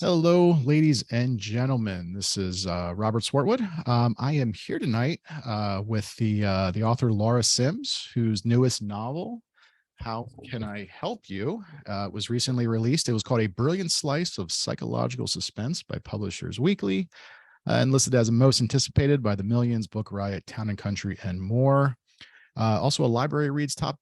Hello, ladies and gentlemen. This is Robert Swartwood. I am here tonight with the author Laura Sims, whose newest novel, "How Can I Help You," was recently released. It was called "A Brilliant Slice of Psychological Suspense" by Publishers Weekly, and listed as most anticipated by the Millions, Book Riot, Town and Country, and more. Also, a Library Reads top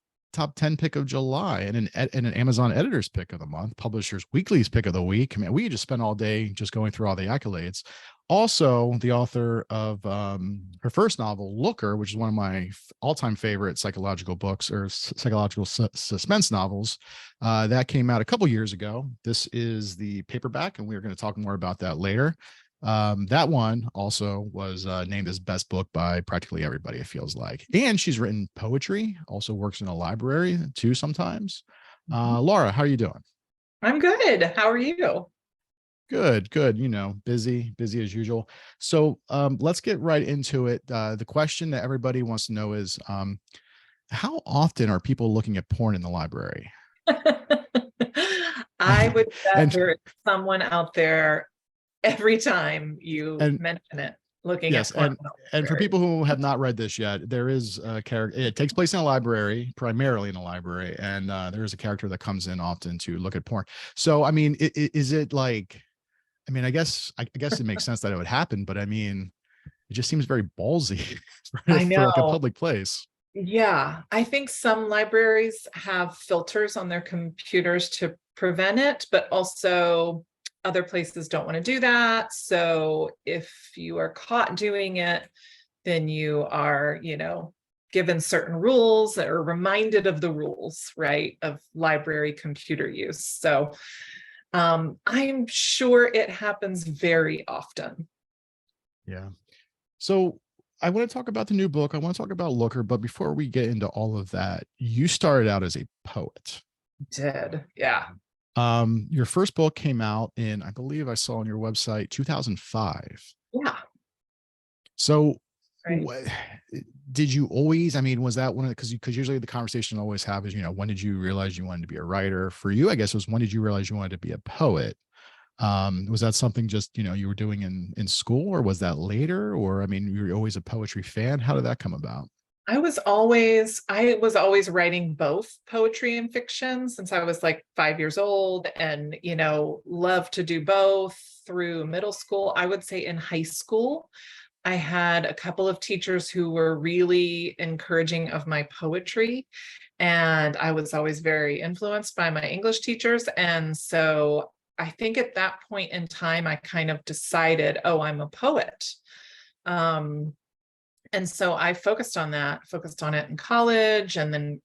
10 pick of July, and an Amazon Editors pick of the month, Publishers Weekly's pick of the week. I mean, we just spent all day just going through all the accolades. Also, the author of her first novel, Looker, which is one of my all-time favorite psychological books or psychological suspense novels, that came out a couple years ago. This is the paperback, and we're going to talk more about that later. That one also was named as best book by practically everybody, it feels like. And she's written poetry, also works in a library too sometimes. Laura, how are you doing? I'm good. How are you? Good, good. You know, busy as usual. So let's get right into it. The question that everybody wants to know is, how often are people looking at porn in the library? I would bet and there is someone out there every time you and mention it, looking Yes, at porn. and for people who have not read this yet, there is a character. It takes place in a library, primarily in a library, and there is a character that comes in often to look at porn. So, I mean, is it like? I mean, I guess it makes sense that it would happen, but I mean, it just seems very ballsy I for like a know. public place. Yeah, I think some libraries have filters on their computers to prevent it, but also other places don't want to do that. So if you are caught doing it, then you are, given certain rules or reminded of the rules, right, of library computer use. So I'm sure it happens very often. Yeah. So I want to talk about the new book. I want to talk about Looker, but before we get into all of that, you started out as a poet. Did. Yeah. Your first book came out in, I believe I saw on your website, 2005. Yeah. So Right. what did you always, I mean, was that one of the, because usually the conversation I always have is, when did you realize you wanted to be a writer? For you, I guess it was, when did you realize you wanted to be a poet? Was that something just, you were doing in school, or was that later? Or I mean, you were always a poetry fan. How did that come about? I was always writing both poetry and fiction since I was like 5 years old, and loved to do both through middle school. I would say in high school, I had a couple of teachers who were really encouraging of my poetry, and I was always very influenced by my English teachers. And so I think at that point in time, I kind of decided, oh, I'm a poet. Um, and so I focused on it in college, and then,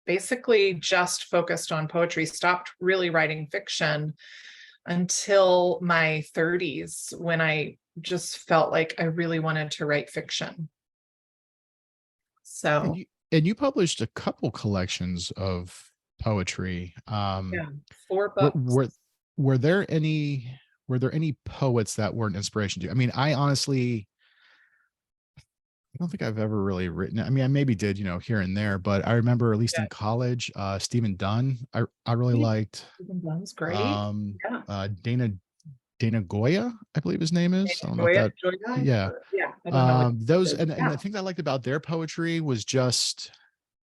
basically just focused on poetry, stopped really writing fiction until my 30s when I just felt like I really wanted to write fiction. And So, you published a couple collections of poetry. yeah, four Were, books. were were there any poets that were an inspiration to you? I mean, I honestly, I don't think I've ever really written. I mean, I maybe did, here and there, but I remember at least Yeah, in college, Stephen Dunn, I really liked. Stephen Dunn's great. Um, Yeah. Dana Goya, I believe his name is. I don't know if Joya, that. Joya, Yeah. yeah, I don't know what Those, it is. and Yeah. the thing I liked about their poetry was just,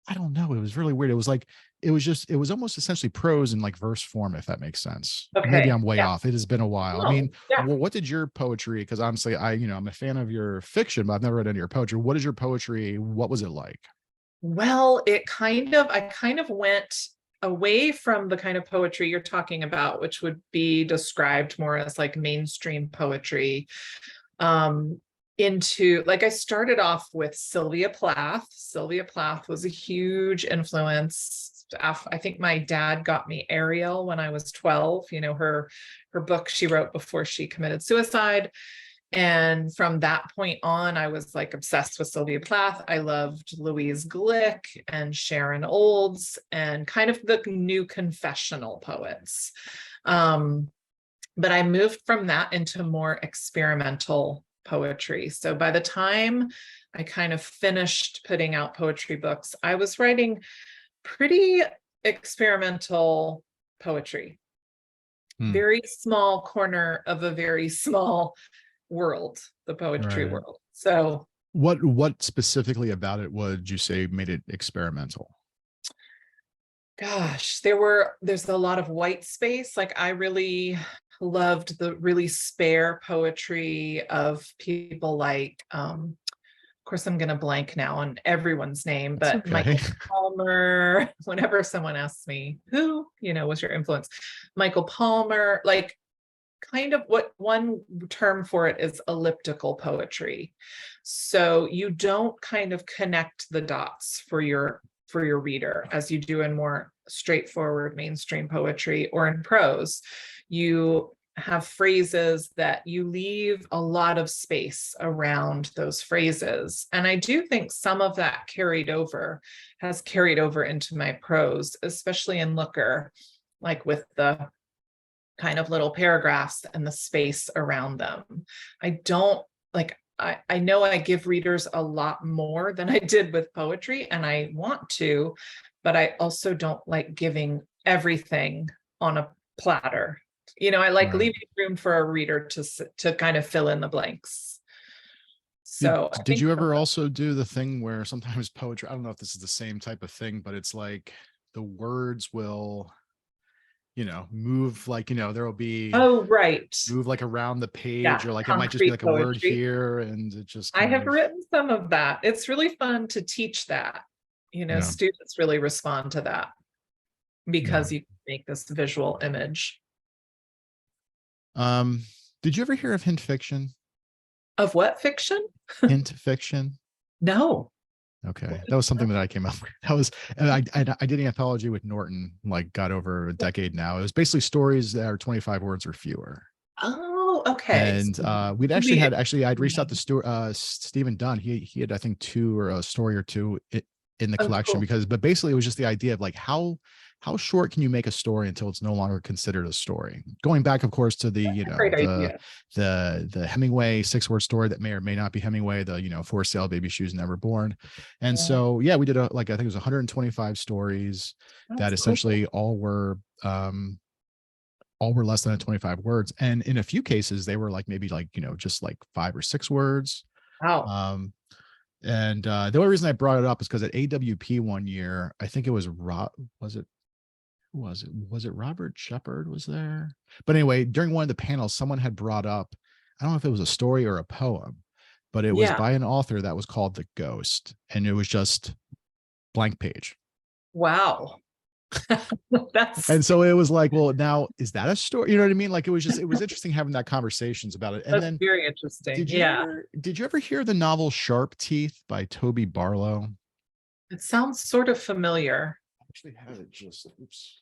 I don't know, it was really weird. It was like, it was almost essentially prose in like verse form, if that makes sense. Maybe Okay. I'm way Yeah. off. It has been a while. I No. mean, Yeah. what did your poetry, because honestly, I'm a fan of your fiction, but I've never read any of your poetry. What is your poetry? What was it like? Well, I kind of went away from the kind of poetry you're talking about, which would be described more as like mainstream poetry, um, into like I started off with Sylvia Plath. Sylvia Plath was a huge influence. I think my dad got me Ariel when I was 12, her book she wrote before she committed suicide. And from that point on, I was like obsessed with Sylvia Plath. I loved Louise Glick and Sharon Olds and kind of the new confessional poets. Um, but I moved from that into more experimental poetry. So by the time I kind of finished putting out poetry books, I was writing pretty experimental poetry. Hmm. very small corner of a very small world, the poetry Right. world. So What specifically about it would you say made it experimental? gosh, there's a lot of white space. Like I really loved the really spare poetry of people like of course I'm gonna blank now on everyone's name, That's but okay. Michael Palmer, whenever someone asks me, who, was your influence? Michael Palmer, like kind of what one term for it is elliptical poetry. So you don't kind of connect the dots for your reader as you do in more straightforward mainstream poetry or in prose. You have phrases that you leave a lot of space around those phrases. And I do think some of that has carried over into my prose, especially in Looker, like with the kind of little paragraphs and the space around them. I don't like, I know I give readers a lot more than I did with poetry, and I want to, but I also don't like giving everything on a platter. I like Right. leaving room for a reader to kind of fill in the blanks. Did So I did think you ever also do the thing where sometimes poetry, I don't know if this is the same type of thing, but it's like the words will, move like, there will be oh, right. move like around the page, Yeah, or like it might just be concrete like a word poetry. here and it just I kind have of, written some of that. It's really fun to teach that. yeah. Students really respond to that Yeah. because you make this visual image Um, did you ever hear of hint fiction? of what fiction? Hint fiction? No. Okay, that was something that I came up with. That was, and I did an anthology with Norton, like got over a decade now. It was basically stories that are 25 words or fewer. Oh, okay. And we'd Can actually we had actually I'd reached out to Stephen Dunn. He had I think two or a story or two in the oh, collection, cool. but basically it was just the idea of like how short can you make a story until it's no longer considered a story? Going back, of course, to the Great idea. the Hemingway 6-word story that may or may not be Hemingway, the For Sale Baby Shoes Never Born. And Yeah, so yeah, we did I think it was 125 stories that that's cool. essentially all were less than 25 words. And in a few cases, they were like maybe like, just like 5 or 6 words. Wow. Um, and the only reason I brought it up is because at AWP one year, I think it was was it who was it? Was it Robert Shepard was there? But anyway, during one of the panels, someone had brought up, I don't know if it was a story or a poem, but it was Yeah. by an author that was called The Ghost. And it was just blank page. Wow. That's And so it was like, well, now is that a story? You know what I mean? Like it was interesting having that conversations about it. And that's then very interesting. did you Yeah. ever did you ever hear the novel Sharp Teeth by Toby Barlow? It sounds sort of familiar. I actually have it just oops.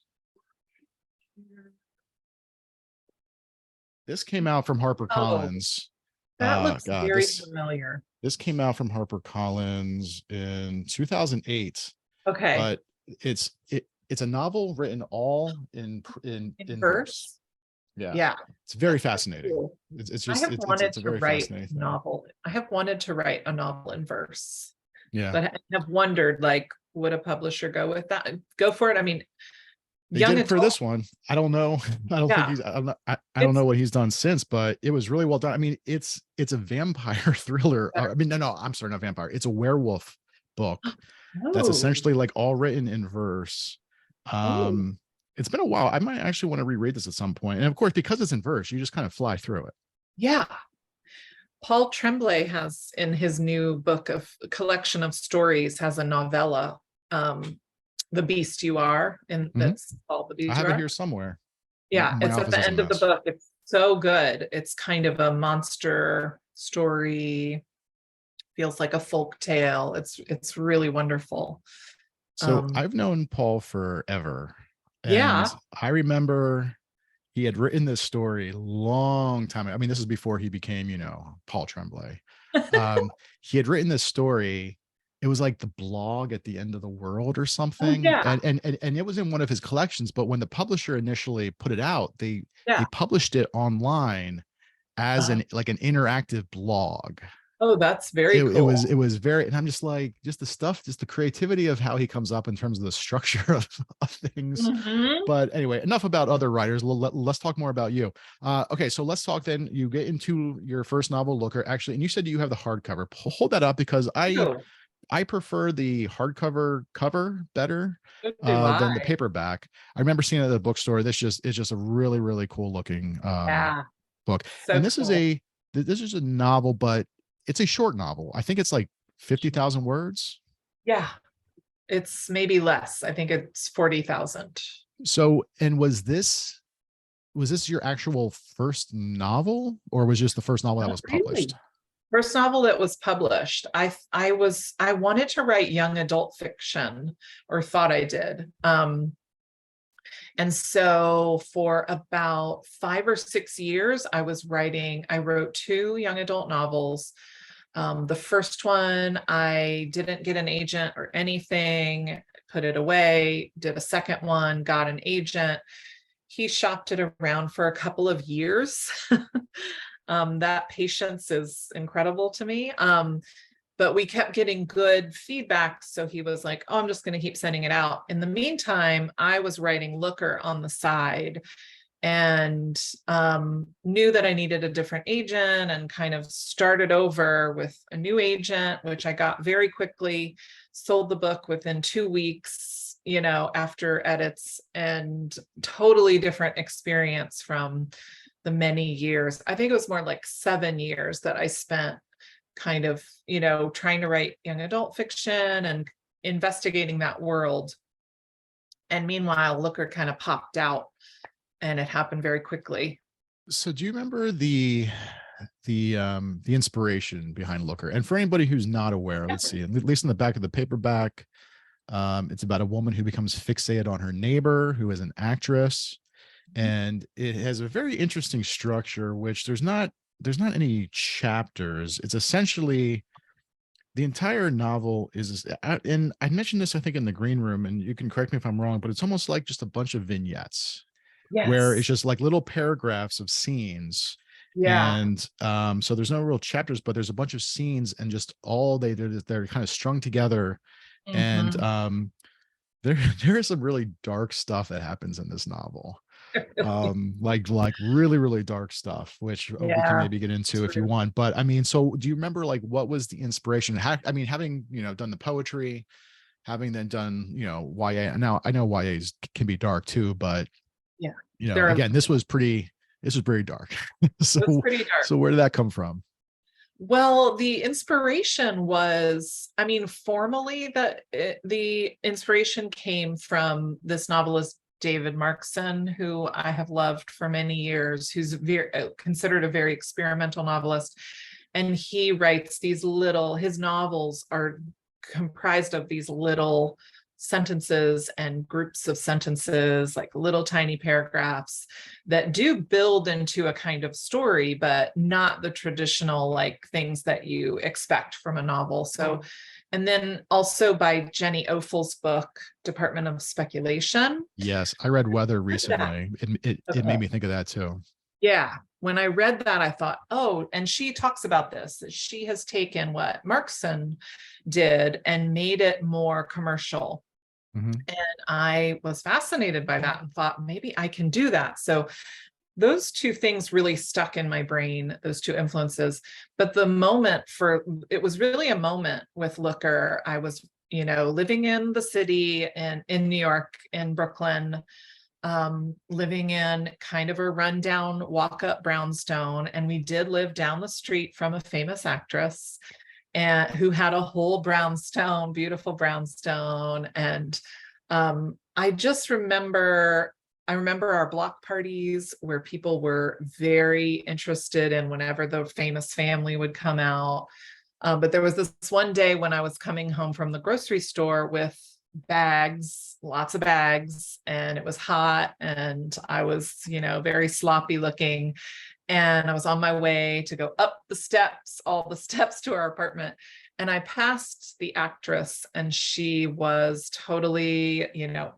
This came out from Oh, HarperCollins. that looks God, very this familiar. this came out from HarperCollins in 2008, Okay. but it's a novel written all In in verse. verse. Yeah, Yeah. it's very That's fascinating. cool. It's I just have wanted it's a to very write fascinating a thing. novel. I have wanted to write a novel in verse, Yeah, but I have wondered, like, would a publisher go with that? Go for it. I mean, they young did it for adult. this one. I don't know. I don't think Yeah, he's. I don't it's know what he's done since, but it was really well done. I mean, it's a vampire thriller. I mean, no, I'm sorry, not vampire. It's a werewolf book that's oh, essentially like all written in verse. oh, Um, it's been a while. I might actually want to reread this at some point. And of course, because it's in verse, you just kind of fly through it. yeah. Paul Tremblay has in his new book of collection of stories has a novella, The Beast You Are, and Mhm. that's called The I Beast You have it Are. here somewhere. Yeah, My it's at office the is a end of the mess. book. It's so good. It's kind of a monster story, feels like a folk tale. It's really wonderful. So Um, I've known Paul forever, yeah. and I remember he had written this story long time. I mean, this is before he became, Paul Tremblay. He had written this story. It was like the blog at the end of the world or Oh something, yeah, and it was in one of his collections. But when the publisher initially put it out, they yeah. published it online as Uh, an interactive blog. Oh, that's very It cool. was very, and I'm just like, just the stuff, just the creativity of how he comes up in terms of the structure of things. Mhm. But anyway, enough about other writers. Let's talk more about you. Okay, so let's talk then. You get into your first novel, Looker, actually, and you said you have the hardcover. Hold that up, because Ew. I prefer the hardcover cover better So do I. than the paperback. I remember seeing it at the bookstore. This just is just a really, really cool looking Yeah, book. so And this is cool. this is a novel, but it's a short novel. I think it's like 50,000 words. Yeah, it's maybe less. I think it's 40,000. So, and was this your actual first novel, or was just the first novel that Not was published? really. First novel that was published. I wanted to write young adult fiction, or thought I did. And so for about 5 or 6 years, I wrote two young adult novels. The first one, I didn't get an agent or anything, put it away, did a second one, got an agent. He shopped it around for a couple of years. That patience is incredible to me. But we kept getting good feedback. So he was like, oh, I'm just going to keep sending it out. In the meantime, I was writing Looker on the side, and knew that I needed a different agent, and kind of started over with a new agent, which I got very quickly, sold the book within 2 weeks, after edits, and totally different experience from the many years. I think it was more like 7 years that I spent kind of, trying to write young adult fiction and investigating that world. And meanwhile, Looker kind of popped out, and it happened very quickly. So do you remember the inspiration behind Looker? And for anybody who's not aware, let's see, at least in the back of the paperback, it's about a woman who becomes fixated on her neighbor, who is an actress, and it has a very interesting structure, which there's not any chapters. It's essentially the entire novel is, and I mentioned this, I think, in the green room, and you can correct me if I'm wrong, but it's almost like just a bunch of vignettes where it's Yes. just like little paragraphs of scenes. Yeah. And so there's no real chapters, but there's a bunch of scenes, and just all they're kind of strung together. And Mhm. there there is some really dark stuff that happens in this novel, like really, really dark stuff, which we can Yeah. maybe get into if you True. want. But I mean, so do you remember, like, what was the inspiration? I mean, having, done the poetry, having then done, YA. Now I know YAs can be dark too, but Yeah. There are, again, this was very dark. so it's pretty dark. so where did that come from? Well, the inspiration was, I mean, formally, the inspiration came from this novelist, David Markson, who I have loved for many years, who's considered a very experimental novelist. And he writes his novels are comprised of these little sentences and groups of sentences, like little tiny paragraphs that do build into a kind of story, but not the traditional like things that you expect from a novel. So, and then also by Jenny Offel's book, Department of Speculation. Yes, I read Weather That. recently. It Okay. made me think of that too. Yeah. When I read that, I thought, oh, and she talks about this, that she has taken what Markson did and made it more commercial. Mhm. And I was fascinated by that and thought maybe I can do that. So those two things really stuck in my brain, those two influences. But it was really a moment with Looker. I was, living in the city and in New York, in Brooklyn, living in kind of a rundown walk up brownstone. And we did live down the street from a famous actress, and who had a whole brownstone, beautiful brownstone. And I remember our block parties where people were very interested in whenever the famous family would come out. But there was this one day when I was coming home from the grocery store with bags, lots of bags, and it was hot, and I was, very sloppy looking. And I was on my way to go up the steps, all the steps to our apartment. And I passed the actress, and she was totally,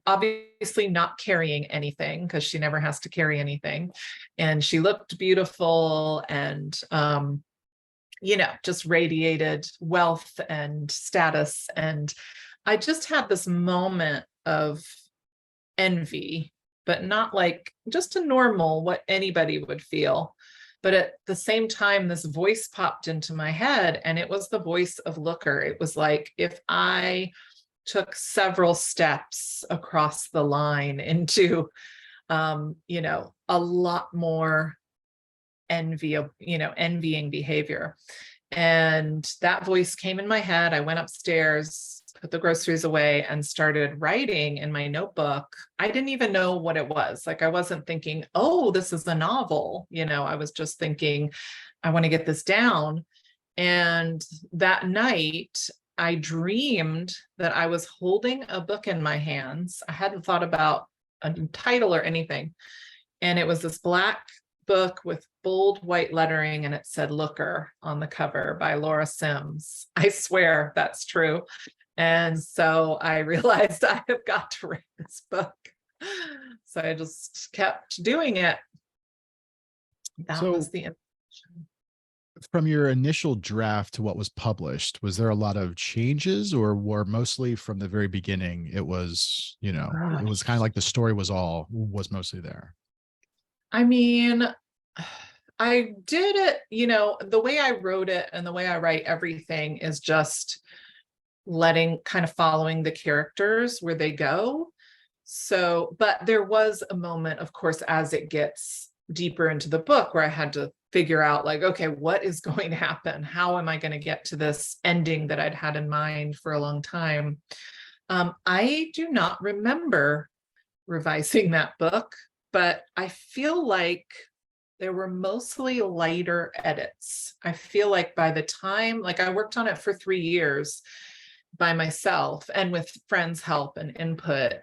obviously not carrying anything, because she never has to carry anything. And she looked beautiful. And just radiated wealth and status. And I just had this moment of envy, but not like just a normal, what anybody would feel. But at the same time, this voice popped into my head, and it was the voice of Looker. It was like, if I took several steps across the line into, a lot more envying behavior. And that voice came in my head. I went upstairs, put the groceries away, and started writing in my notebook. I didn't even know what it was. Like, I wasn't thinking, oh, this is a novel. I was just thinking, I want to get this down. And that night, I dreamed that I was holding a book in my hands. I hadn't thought about a title or anything. And it was this black book with bold white lettering, and it said Looker on the cover by Laura Sims. I swear that's true. And so I realized I have got to write this book. So I just kept doing it. That was the inspiration. From your initial draft to what was published, was there a lot of changes, or were mostly from the very beginning, it was, it was kind of like the story was mostly there? I mean, I did it, the way I wrote it and the way I write everything is just kind of following the characters where they go. So, but there was a moment, of course, as it gets deeper into the book, where I had to figure out, like, okay, what is going to happen? How am I going to get to this ending that I'd had in mind for a long time? I do not remember revising that book, but I feel like there were mostly lighter edits. I feel like by the time, like, I worked on it for 3 years by myself and with friends' help and input.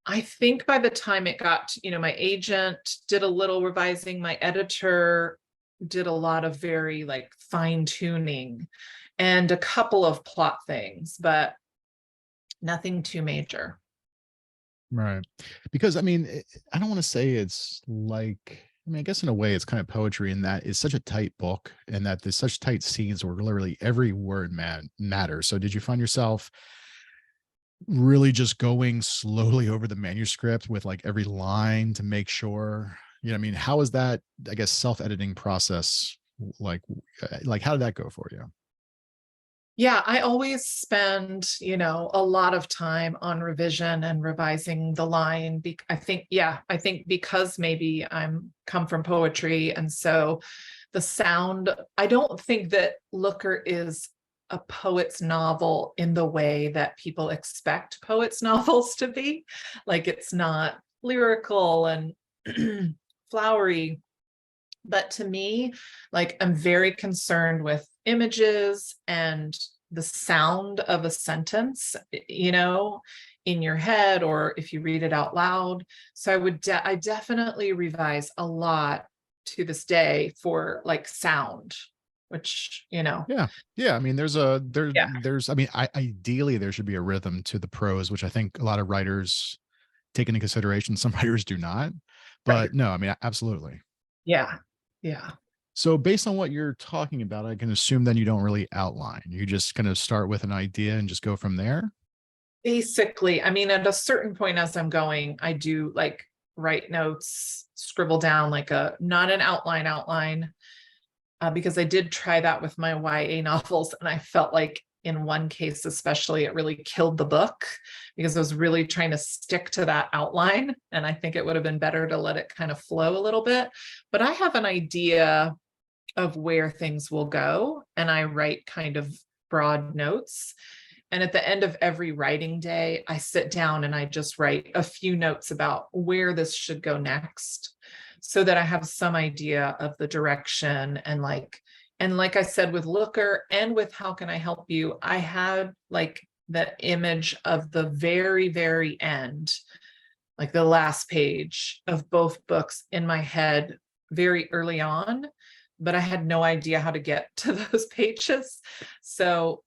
I think by the time it got, my agent did a little revising, my editor did a lot of very like fine tuning and a couple of plot things, but nothing too major. Right. Because I don't want to say it's like, I guess in a way it's kind of poetry in that it's such a tight book, and that there's such tight scenes where literally every word matters. So did you find yourself really just going slowly over the manuscript with like every line to make sure, how is that, I guess, self-editing process like, how did that go for you? Yeah, I always spend, a lot of time on revision and revising the line. I think because maybe I'm come from poetry. And so the sound, I don't think that Looker is a poet's novel in the way that people expect poets' novels to be. Like, it's not lyrical and flowery. But to me, like, I'm very concerned with images and the sound of a sentence, in your head, or if you read it out loud. So I definitely revise a lot to this day for like sound, which, Yeah. Ideally there should be a rhythm to the prose, which I think a lot of writers take into consideration. Some writers do not, right. but no, absolutely. Yeah. Yeah. So based on what you're talking about, I can assume then you don't really outline. You just kind of start with an idea and just go from there. Basically, at a certain point as I'm going, I do like write notes, scribble down like not an outline, because I did try that with my YA novels. And I felt like in one case, especially, it really killed the book because I was really trying to stick to that outline. And I think it would have been better to let it kind of flow a little bit. But I have an idea of where things will go, and I write kind of broad notes. And at the end of every writing day, I sit down and I just write a few notes about where this should go next, so that I have some idea of the direction. And like I said, with Looker and with How Can I Help You, I had like the image of the very, very end, like the last page of both books in my head very early on, but I had no idea how to get to those pages. So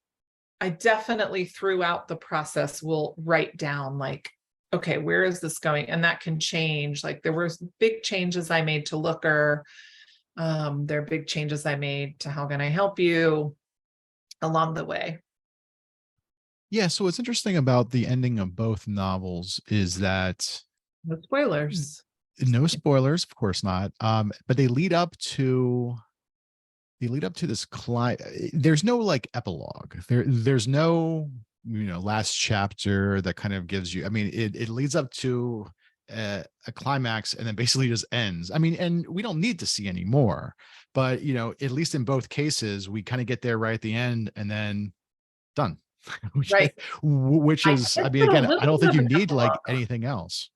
I definitely throughout the process will write down like, okay, where is this going? And that can change. Like, there were big changes I made to Looker There are big changes I made to How Can I Help You along the way. Yeah. So what's interesting about the ending of both novels is that No spoilers. no spoilers, of course not. But they lead up to this there's no like epilogue. There's no, last chapter that kind of gives you, I mean, it leads up to a climax and then basically just ends. I mean, and we don't need to see any more, but at least in both cases, we kind of get there right at the end and then done. which, Right. which I is, I did mean, put a again, I little don't bit think of you an need like epilogue. anything else.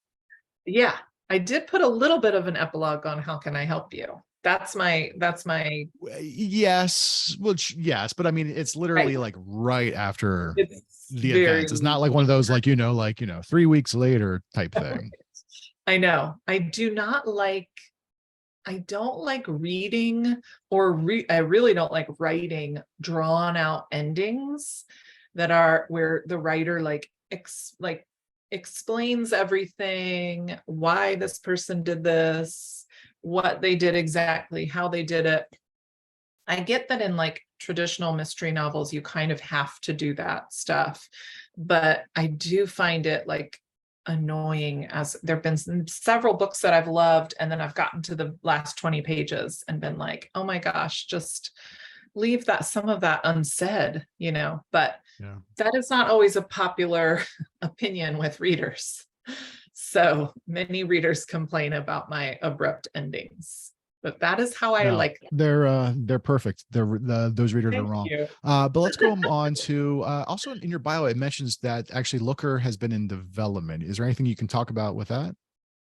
Yeah, I did put a little bit of an epilogue on How Can I Help You. That's my Yes, which yes, but I mean, it's right. literally like right after It's the very events. It's not like one of those like 3 weeks later type thing. I know. I don't like reading I really don't like writing drawn out endings that are where the writer like explains everything, why this person did this, what they did exactly, how they did it. I get that in like traditional mystery novels, you kind of have to do that stuff, but I do find it like annoying, as there have been several books that I've loved, and then I've gotten to the last 20 pages and been like, oh my gosh, just leave some of that unsaid, but Yeah. that is not always a popular opinion with readers. So many readers complain about my abrupt endings, but that is how I No, like them. they're perfect. Those readers are Thank wrong. you. But let's go on to also in your bio, it mentions that actually Looker has been in development. Is there anything you can talk about with that?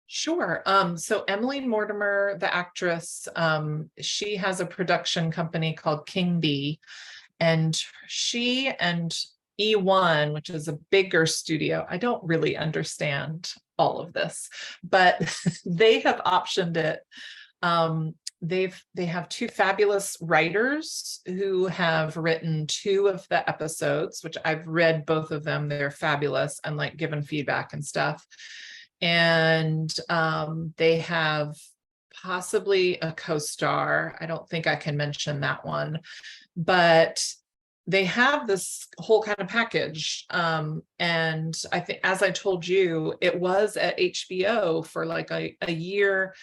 Sure. So Emily Mortimer, the actress, she has a production company called King Bee, and she and E1, which is a bigger studio, I don't really understand all of this, but they have optioned it. They have two fabulous writers who have written two of the episodes, which I've read both of them. They're fabulous and like given feedback and stuff. And they have possibly a co-star. I don't think I can mention that one, but they have this whole kind of package. And I think, as I told you, it was at HBO for like a year.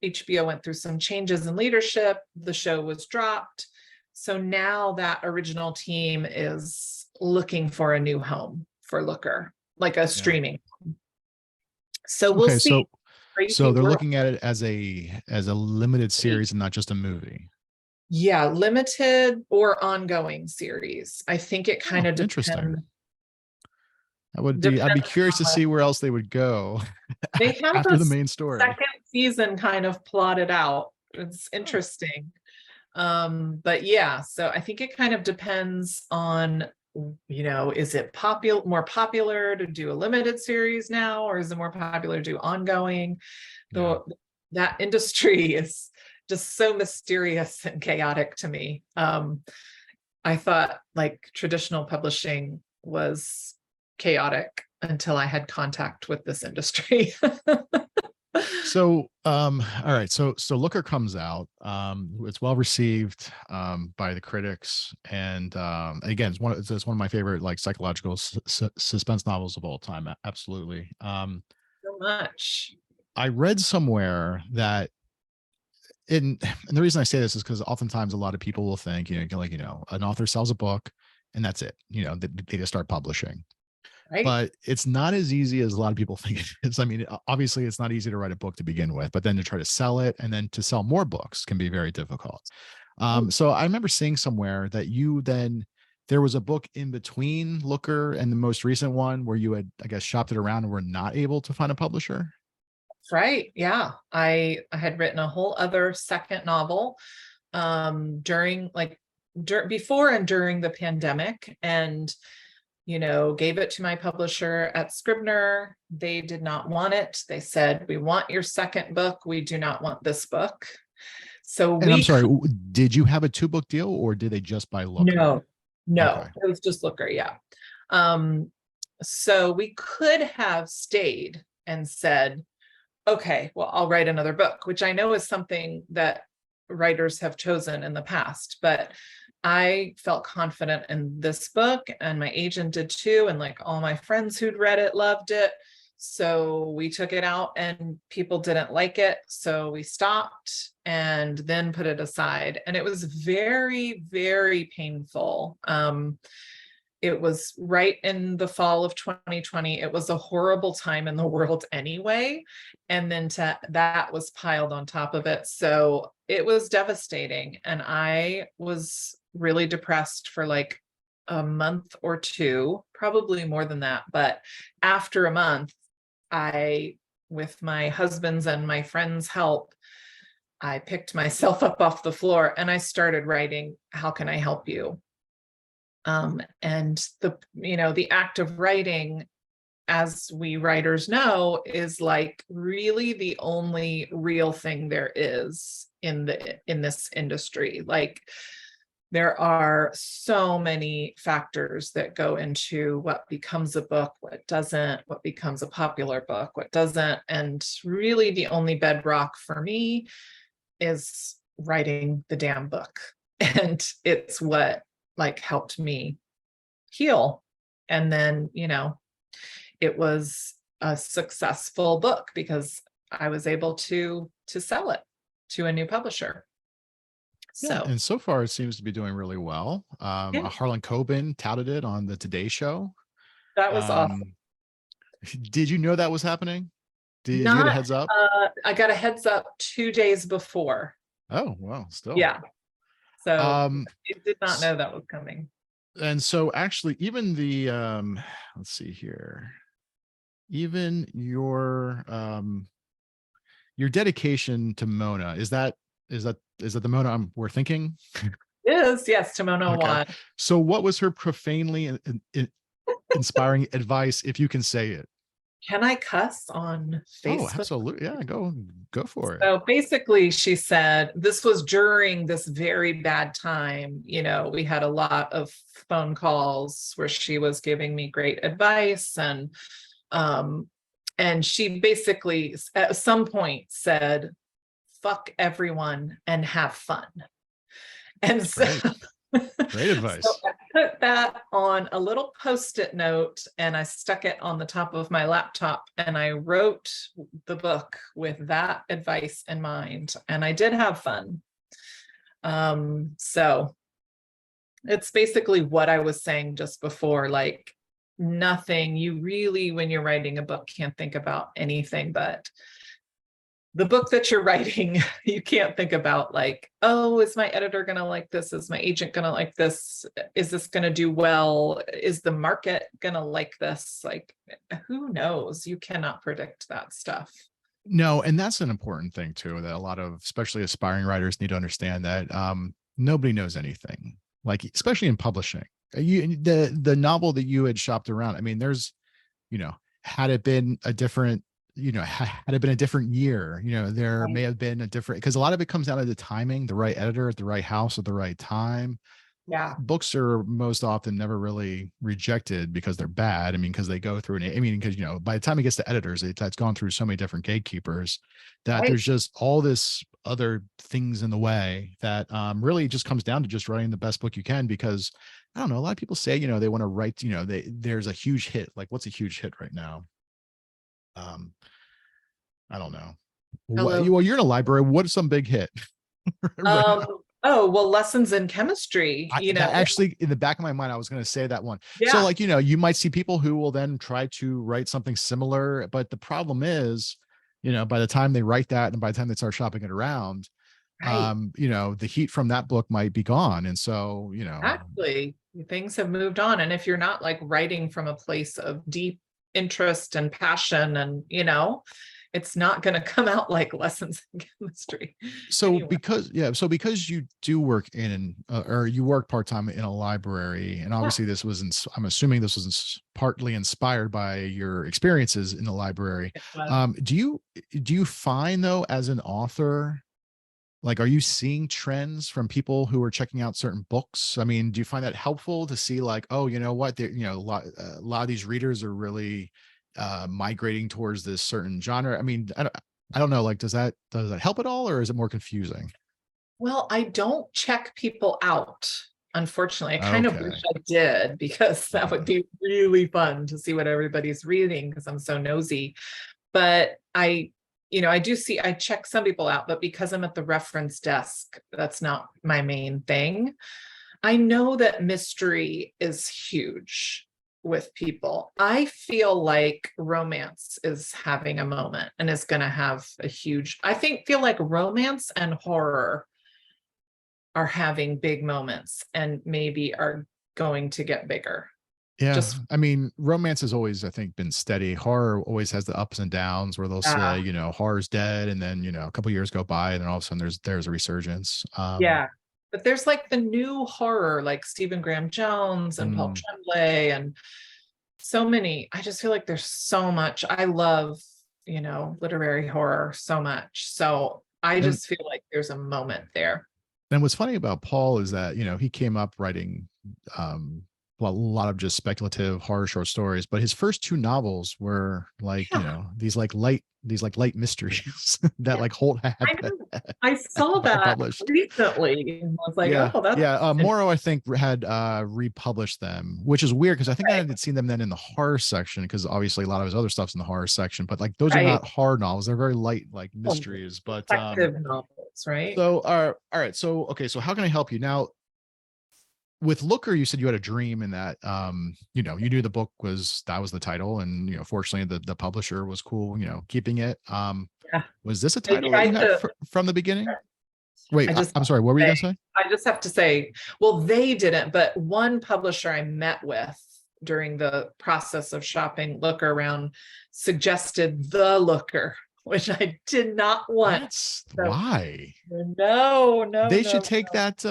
HBO went through some changes in leadership. The show was dropped. So now that original team is looking for a new home for Looker, like a Yeah. streaming. So we'll Okay, see. so Crazy they're world. looking at it as a limited series and not just a movie. Yeah, limited or ongoing series. I think it kind Oh, of interesting. depends. I'd be curious to On see where else they would go they have after a the main story. second season kind of plotted out. It's interesting. But yeah, so I think it kind of depends on, is it more popular to do a limited series now, or is it more popular to do ongoing? Yeah. That industry is just so mysterious and chaotic to me. I thought like traditional publishing was chaotic until I had contact with this industry. So, all right. So Looker comes out. It's well received by the critics, and again, it's one of my favorite like psychological suspense novels of all time. Absolutely. So much. I read somewhere that and the reason I say this is because oftentimes a lot of people will think, an author sells a book and that's it. They just start publishing. Right. But it's not as easy as a lot of people think it is. I mean, obviously, it's not easy to write a book to begin with, but then to try to sell it and then to sell more books can be very difficult. So I remember seeing somewhere that there was a book in between Looker and the most recent one where you had, I guess, shopped it around and were not able to find a publisher. Right. Yeah. I had written a whole other second novel during before and during the pandemic, and gave it to my publisher at Scribner. They did not want it. They said, we want your second book. We do not want this book. So And I'm sorry, did you have a 2-book deal or did they just buy Looker? No, Okay. it was just Looker. Yeah. So we could have stayed and said, okay, well, I'll write another book, which I know is something that writers have chosen in the past, but I felt confident in this book, and my agent did too, and like all my friends who'd read it loved it. So we took it out and people didn't like it. So we stopped and then put it aside. And it was very, very painful. It was right in the fall of 2020. It was a horrible time in the world anyway. And then that was piled on top of it. So it was devastating. And I was really depressed for like a month or two, probably more than that. But after a month, with my husband's and my friends' help, I picked myself up off the floor and I started writing, "How can I help you?" And the act of writing, as we writers know, is like really the only real thing there is in this industry. Like, there are so many factors that go into what becomes a book, what doesn't, what becomes a popular book, what doesn't. And really the only bedrock for me is writing the damn book. And it's what like helped me heal. And then, it was a successful book because I was able to sell it to a new publisher. Yeah, So and so far it seems to be doing really well. yeah, Harlan Coben touted it on the Today Show. that was awesome. Um, did you know that was happening? Did you get a Not, heads up? I got a heads up 2 days before. Oh, well, still. Yeah. So Um, I did not know that was coming. and so actually even the let's see here, even your dedication to Mona, is that the Mona we're thinking? Yes, Timona Okay. won. So what was her profanely inspiring advice, if you can say it? Can I cuss on Oh, Facebook? absolutely. Yeah, go for it. So basically, she said this was during this very bad time. We had a lot of phone calls where she was giving me great advice, and she basically at some point said, "Fuck everyone and have fun." And so, Great advice. so I put that on a little Post-it note and I stuck it on the top of my laptop, and I wrote the book with that advice in mind. And I did have fun. So it's basically what I was saying just before, like nothing, you really, when you're writing a book, can't think about anything but the book that you're writing. You can't think about like, oh, is my editor going to like this? Is my agent going to like this? Is this going to do well? Is the market going to like this? Like, who knows? You cannot predict that stuff. No, and that's an important thing too, that a lot of especially aspiring writers need to understand, that nobody knows anything, like especially in publishing. The novel that you had shopped around, I mean, there's, had it been a different, had it been a different year, there may have been a different, because a lot of it comes down to the timing, the right editor at the right house at the right time. Yeah. Books are most often never really rejected because they're bad. I mean, because they go through because, by the time it gets to editors, it's gone through so many different gatekeepers that there's just all this other things in the way that really just comes down to just writing the best book you can. Because I don't know, a lot of people say, they want to write, there's a huge hit. Like, what's a huge hit right now? I don't know. Well, you're in a library. What is some big hit? Right. Oh, well, Lessons in Chemistry, that actually, in the back of my mind, I was going to say that one. Yeah. So like, you might see people who will then try to write something similar, but the problem is, by the time they write that and by the time they start shopping it around, Right. the heat from that book might be gone. And so, Exactly. Things have moved on. And if you're not like writing from a place of deep interest and passion, and it's not going to come out like Lessons in Chemistry. So Anyway. because you do work or you work part-time in a library, and obviously I'm assuming this was partly inspired by your experiences in the library. Do you find, though, as an author, like, are you seeing trends from people who are checking out certain books? I mean, do you find that helpful to see like, oh, you know what, a lot of these readers are really migrating towards this certain genre? I mean, I don't know, like, does that help at all, or is it more confusing? Well, I don't check people out. Unfortunately, I kind of wish Okay. I did because that would Okay. be really fun to see what everybody's reading because I'm so nosy. But I do see, I check some people out, but because I'm at the reference desk, that's not my main thing. I know that mystery is huge with people. I feel like romance is having a moment and is going to have a huge, feel like romance and horror are having big moments and maybe are going to get bigger. Yeah, Just, I mean, romance has always, I think, been steady. Horror always has the ups and downs where they'll say, uh, horror's dead, and then a couple years go by, and then all of a sudden there's a resurgence. yeah. But there's like the new horror, like Stephen Graham Jones and Paul Mm, Tremblay and so many. I just feel like there's so much. I love, literary horror so much. So I and just feel like there's a moment there. and what's funny about Paul is that he came up writing um a lot of just speculative horror short stories, but his first two novels were like Yeah, these like light mysteries that yeah. like Holt I had know. I saw that published. recently and was like, Yeah, oh, that's yeah. Morrow, I think, had republished them, which is weird because I think I right. had seen them then in the horror section because obviously a lot of his other stuff's in the horror section. But like those are Right. not horror novels; they're very light, like Oh, mysteries. But detective novels, right? so all right. So okay, so how can I help you now? With Looker, you said you had a dream and that you knew the book was the title, and fortunately the publisher was cool, keeping it. Yeah. Was this a They title that you tried had to, from the beginning? Wait, I just I'm sorry. What were you say, gonna say? I just have to say, well, they didn't, but one publisher I met with during the process of shopping Looker around suggested the Looker, which I did not want. That's So why. no, no, They should no, take that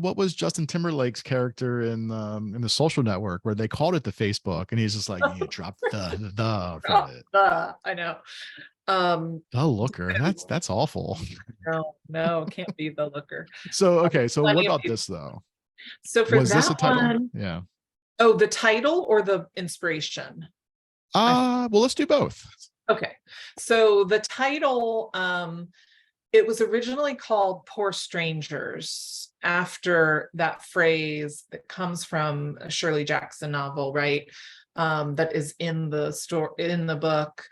what was Justin Timberlake's character in the Social Network where they called it the Facebook, and he's just like, you no. drop the in front of it. I know. Um, The Looker. That's awful. no, no, can't be the Looker. So okay, so what Plenty of about people. this though? So for Was this a that title? one, Yeah. oh, the title or the inspiration? I Well, let's do both. Okay. So the title, it was originally called Poor Strangers after that phrase that comes from a Shirley Jackson novel, right? That is in the story in the book,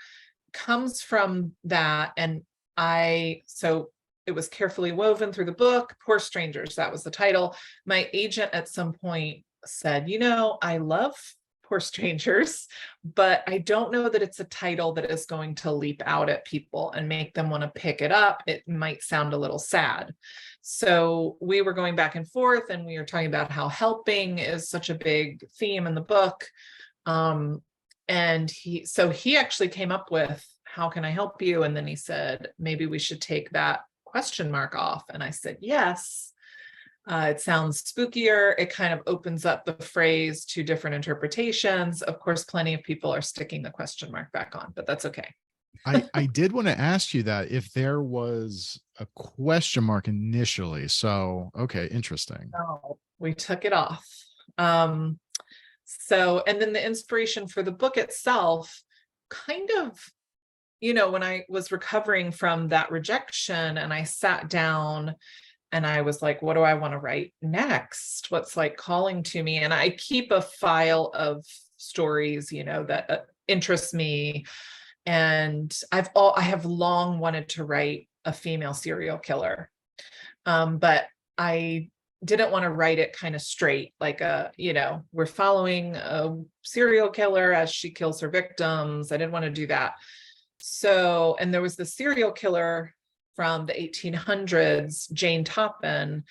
comes from that. And so it was carefully woven through the book, Poor Strangers, that was the title. My agent at some point said, I love Poor Strangers, but I don't know that it's a title that is going to leap out at people and make them want to pick it up. It might sound a little sad. So we were going back and forth and we were talking about how helping is such a big theme in the book. And he actually came up with, how can I help you? And then he said, maybe we should take that question mark off. And I said, yes. It sounds spookier. It kind of opens up the phrase to different interpretations. Of course, plenty of people are sticking the question mark back on, but that's okay. I did want to ask you that if there was a question mark initially. So okay, interesting. No, we took it off. And then the inspiration for the book itself, kind of, when I was recovering from that rejection and I sat down and I was like, what do I want to write next? What's like calling to me? And I keep a file of stories, that interest me. And I have long wanted to write a female serial killer. But I didn't want to write it kind of straight, like we're following a serial killer as she kills her victims. I didn't want to do that. So, and there was the serial killer from the 1800s, Jane Toppan,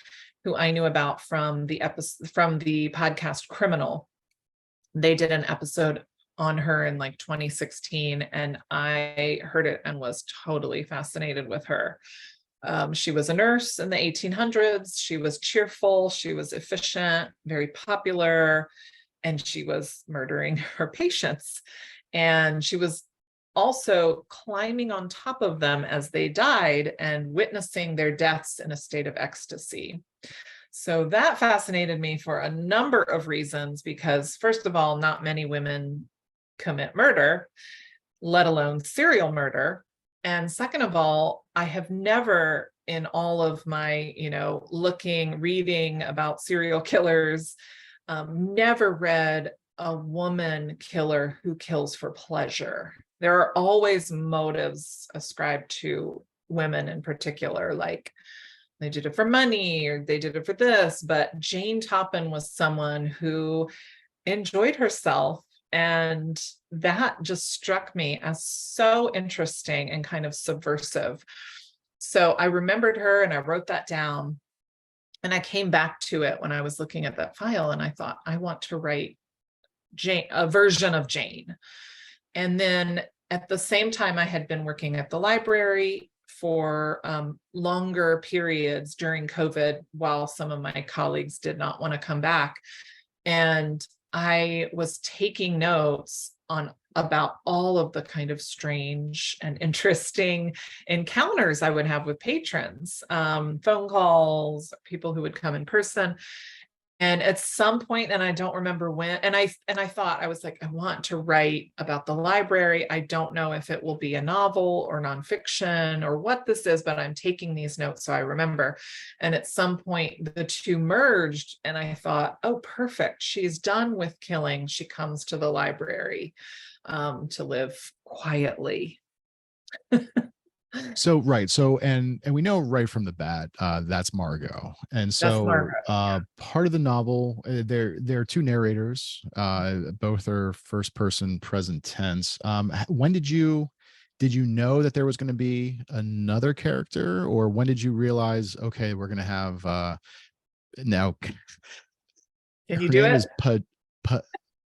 who I knew about from the podcast Criminal. They did an episode on her in like 2016, and I heard it and was totally fascinated with her. She was a nurse in the 1800s. She was cheerful. She was efficient, very popular, and she was murdering her patients. And she was also climbing on top of them as they died and witnessing their deaths in a state of ecstasy. So that fascinated me for a number of reasons, because first of all, not many women commit murder, let alone serial murder. And second of all, I have never in all of my, reading about serial killers, never read a woman killer who kills for pleasure. There are always motives ascribed to women in particular, like they did it for money or they did it for this. But Jane Toppan was someone who enjoyed herself. And that just struck me as so interesting and kind of subversive. So I remembered her and I wrote that down. And I came back to it when I was looking at that file and I thought, I want to write Jane, a version of Jane. And then at the same time, I had been working at the library for longer periods during COVID while some of my colleagues did not want to come back. And I was taking notes on about all of the kind of strange and interesting encounters I would have with patrons, phone calls, people who would come in person. And at some point, and I don't remember when, and I thought, I was like, I want to write about the library. I don't know if it will be a novel or nonfiction or what this is, but I'm taking these notes so I remember. And at some point, the two merged, and I thought, oh, perfect. She's done with killing. She comes to the library to live quietly. So right. So and we know right from the bat that's Margot. And so Margot. part of the novel, there are two narrators. Both are first person present tense. When did you know that there was going to be another character, or when did you realize, okay, we're going to have now Can you her do name it? is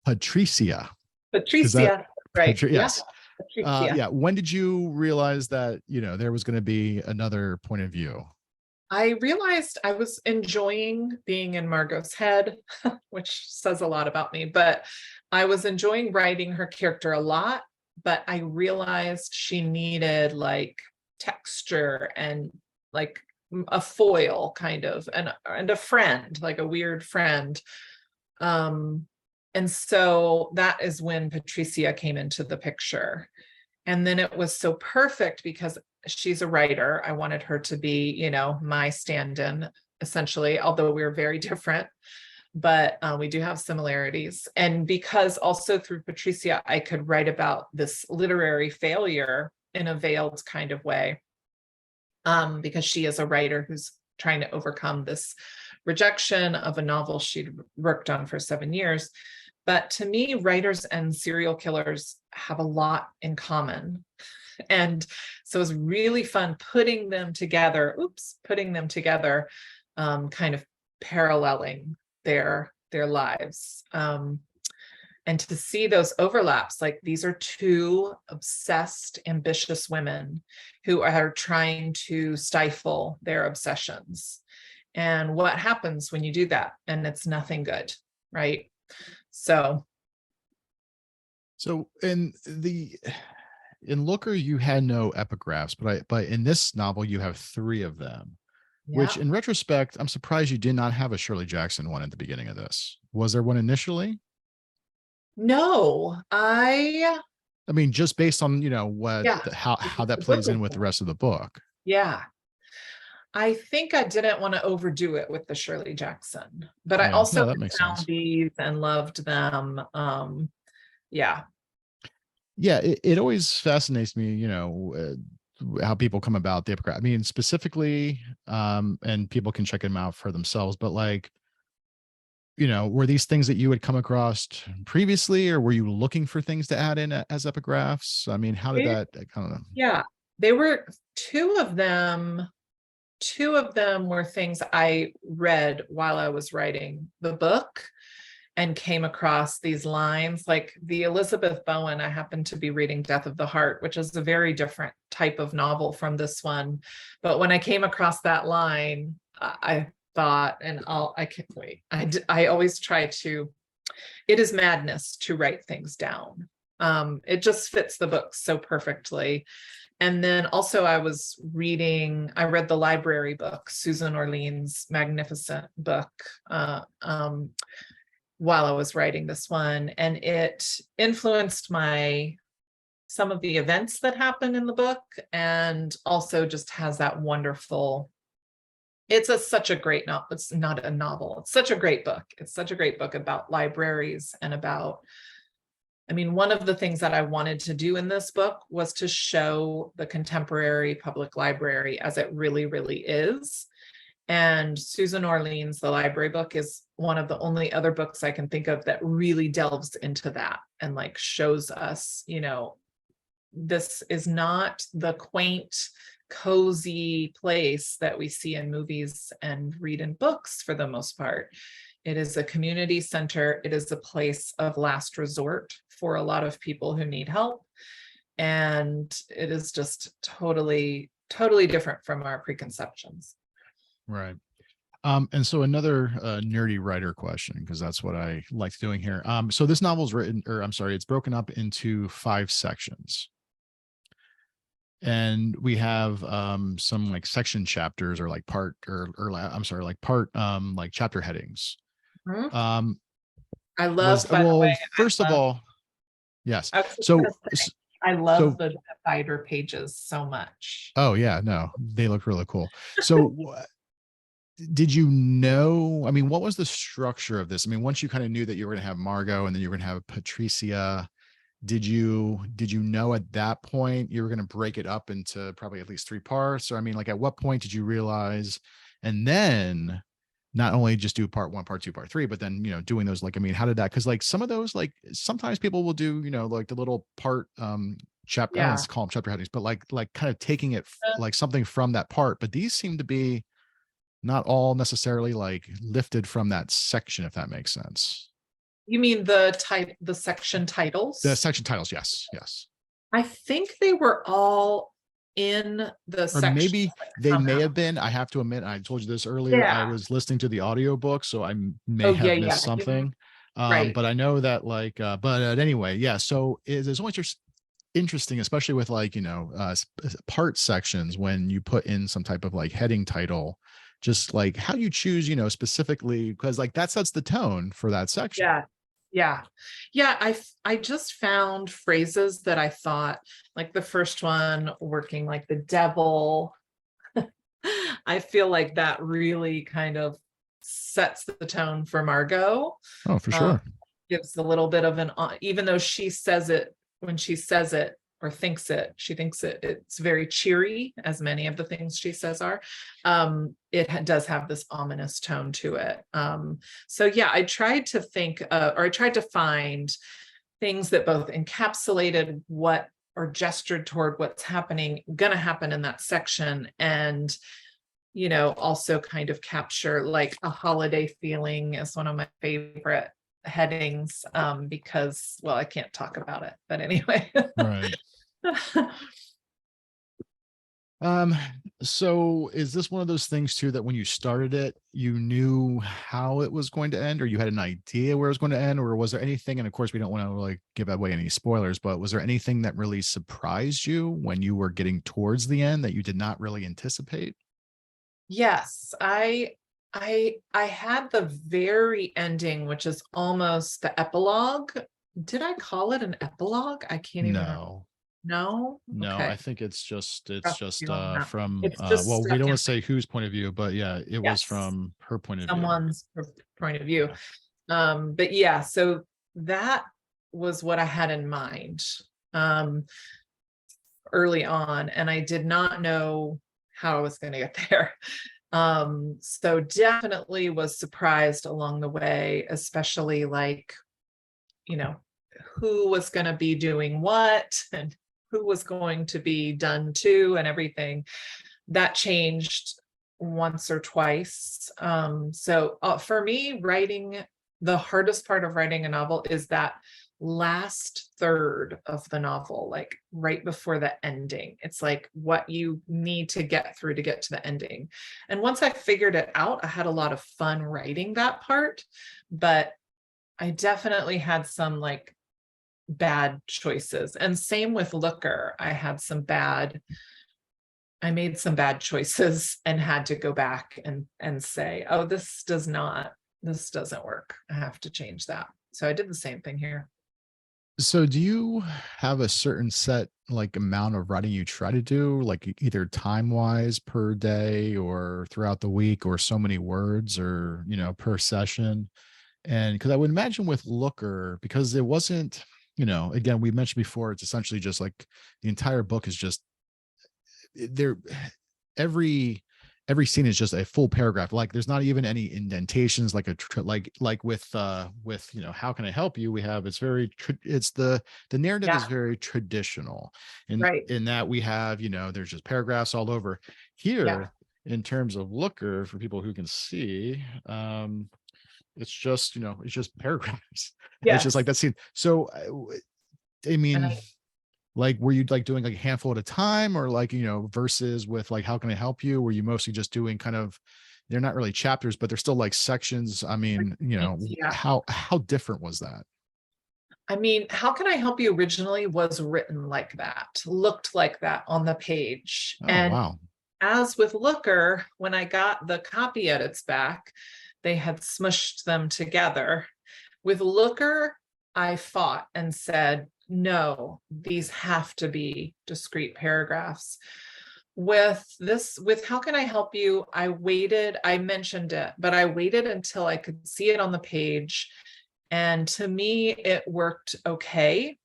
Patricia. Patricia, right? Yes. Patricia. Yeah. When did you realize that, there was going to be another point of view? I realized I was enjoying being in Margot's head, which says a lot about me, but I was enjoying writing her character a lot, but I realized she needed like texture and like a foil kind of, and a friend, like a weird friend. And so that is when Patricia came into the picture. And then it was so perfect because she's a writer. I wanted her to be, my stand-in, essentially, although we're very different, but we do have similarities. And because also through Patricia, I could write about this literary failure in a veiled kind of way, because she is a writer who's trying to overcome this rejection of a novel she'd worked on for 7 years. But to me, writers and serial killers have a lot in common. And so it was really fun putting them together, kind of paralleling their lives. And to see those overlaps, like these are two obsessed, ambitious women who are trying to stifle their obsessions. And what happens when you do that? And it's nothing good, right? So in Looker, you had no epigraphs, but in this novel, you have 3 of them, which yeah. in retrospect, I'm surprised you did not have a Shirley Jackson one at the beginning of this. Was there one initially? No, I mean, just based on, yeah, how that the book plays was in with the rest of the book. yeah. I think I didn't want to overdo it with the Shirley Jackson, but I Yeah, also no, that makes found sense. these and loved them. Yeah. Yeah, it always fascinates me, how people come about the epigraph. I mean, specifically, and people can check them out for themselves, but like, were these things that you had come across previously, or were you looking for things to add in as epigraphs? I mean, how did that kind of? Yeah, they were two of them. Two of them were things I read while I was writing the book and came across these lines, like the Elizabeth Bowen. I happened to be reading Death of the Heart, which is a very different type of novel from this one. But when I came across that line, I thought, and I can't wait. I always try to, it is madness to write things down. It just fits the book so perfectly. And then also I read the library book, Susan Orlean's magnificent book, while I was writing this one, and it influenced my some of the events that happen in the book, and also just has that wonderful, such a great novel. It's not a novel. It's such a great book. It's such a great book about libraries and about, I mean, one of the things that I wanted to do in this book was to show the contemporary public library as it really, really is. And Susan Orlean's The Library Book is one of the only other books I can think of that really delves into that and like shows us, this is not the quaint, cozy place that we see in movies and read in books for the most part. It is a community center. It is a place of last resort for a lot of people who need help. And it is just totally, totally different from our preconceptions. Right. And so another nerdy writer question, because that's what I like doing here. So this novel is written, or I'm sorry, it's broken up into 5 sections. And we have some like section chapters or like part like part like chapter headings. Mhm. I love, by the way, first of all, yes. I was just So gonna say, I love the divider pages so much. oh yeah, no, they look really cool. So did you know, I mean, what was the structure of this? I mean, once you kind of knew that you were going to have Margot and then you were going to have Patricia, did you know at that point you were going to break it up into probably at least 3 parts? Or I mean, like at what point did you realize, and then not only just do part 1, part 2, part 3, but then, doing those, like, I mean, how did that, because like some of those, like sometimes people will do, like the little part chapter, I don't Yeah. want to call them chapter headings, but like kind of taking it like something from that part, but these seem to be not all necessarily like lifted from that section, if that makes sense. You mean the section titles? The section titles, yes, yes. I think they were all in the Or section. maybe they may somehow. have been. I have to admit, I told you this earlier. I Yeah. was listening to the audiobook, so I may Oh, have yeah, missed yeah. something. Right. But I know that like, but anyway, yeah. So it's always just interesting, especially with like, part sections when you put in some type of like heading title, just like how you choose, specifically, because like that sets the tone for that section. Yeah. Yeah. Yeah. I just found phrases that I thought, like the first one, working like the devil. I feel like that really kind of sets the tone for Margot. Oh, for sure. Gives a little bit of an, even though she says it, when she says it or thinks it, she thinks it's very cheery, as many of the things she says are. It does have this ominous tone to it. So yeah, I tried to think, or I tried to find things that both encapsulated what, or gestured toward what's gonna happen in that section, and also kind of capture like a holiday feeling is one of my favorite headings, because, well, I can't talk about it, but anyway. Right. So is this one of those things too that when you started it, you knew how it was going to end, or you had an idea where it was going to end, or was there anything, and of course we don't want to like give away any spoilers, but was there anything that really surprised you when you were getting towards the end that you did not really anticipate? Yes, I had the very ending, which is almost the epilogue. Did I call it an epilogue? I can't even remember. No. No? No, Okay. I think it's just Trust you on that. from It's just well, we stuck don't in want to say whose point of view, but yeah, it was Yes. from her point of view. someone's point of view. But yeah, so that was what I had in mind early on, and I did not know how I was going to get there. So definitely was surprised along the way, especially like, who was going to be doing what and who was going to be done to, and everything that changed once or twice. So for me, the hardest part of writing a novel is that last third of the novel, like right before the ending. It's like what you need to get through to get to the ending. And once I figured it out, I had a lot of fun writing that part, but I definitely had some like bad choices. And same with Looker. I made some bad choices and had to go back and say, oh, this doesn't work. I have to change that. So I did the same thing here. So do you have a certain set like amount of writing you try to do, like either time wise per day or throughout the week, or so many words, or per session? And because I would imagine with Looker, because it wasn't, again, we mentioned before, it's essentially just like the entire book is just there. Every scene is just a full paragraph. Like there's not even any indentations, like like with how can I help you? We have, it's it's the narrative is Yeah, very traditional right. in that we have, there's just paragraphs all over. Yeah. Here, in terms of Looker, for people who can see, it's just, it's just paragraphs. And it's just like Yes. that scene. So I And mean, I, like, were you like doing like a handful at a time, or like, verses with like, how can I help you? Were you mostly just doing kind of, they're not really chapters, but they're still like sections. I mean, yeah. how different was that? I mean, How Can I Help You originally was written like that, looked like that on the page. Oh, And wow. as with Looker, when I got the copy edits back, they had smushed them together. With Looker, I fought and said, no, these have to be discrete paragraphs. With How Can I Help You, I mentioned it, but I waited until I could see it on the page. And to me, it worked okay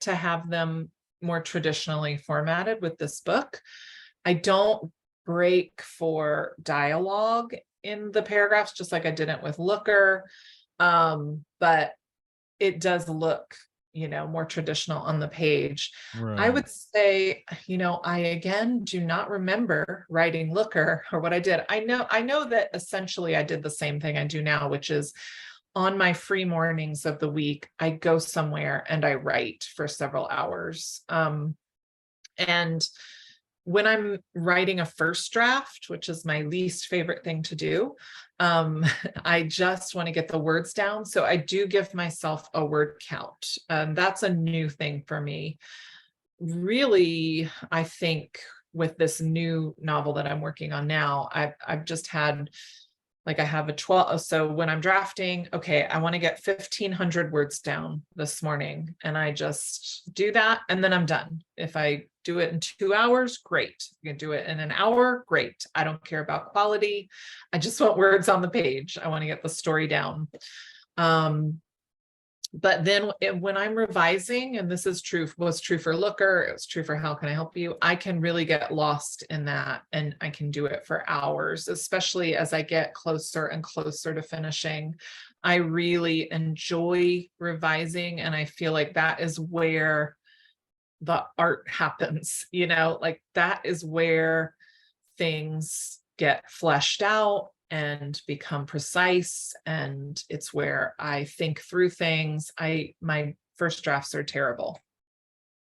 to have them more traditionally formatted with this book. I don't break for dialogue in the paragraphs, just like I didn't with Looker. But it does look, more traditional on the page. I Right. would say, I again do not remember writing Looker or what I did. I know that essentially I did the same thing I do now, which is on my free mornings of the week, I go somewhere and I write for several hours. And when I'm writing a first draft, which is my least favorite thing to do, I just want to get the words down. So I do give myself a word count. That's a new thing for me. Really, I think with this new novel that I'm working on now, I've just had, like, I have a 12. So when I'm drafting, okay, I want to get 1,500 words down this morning. And I just do that and then I'm done. If I do it in 2 hours, great. You can do it in an hour, great. I don't care about quality. I just want words on the page. I want to get the story down. Um, but then when I'm revising, and this is true, was true for Looker, it was true for How Can I Help You, I can really get lost in that and I can do it for hours, especially as I get closer and closer to finishing. I really enjoy revising, and I feel like that is where the art happens, like that is where things get fleshed out and become precise, and it's where I think through things. My first drafts are terrible.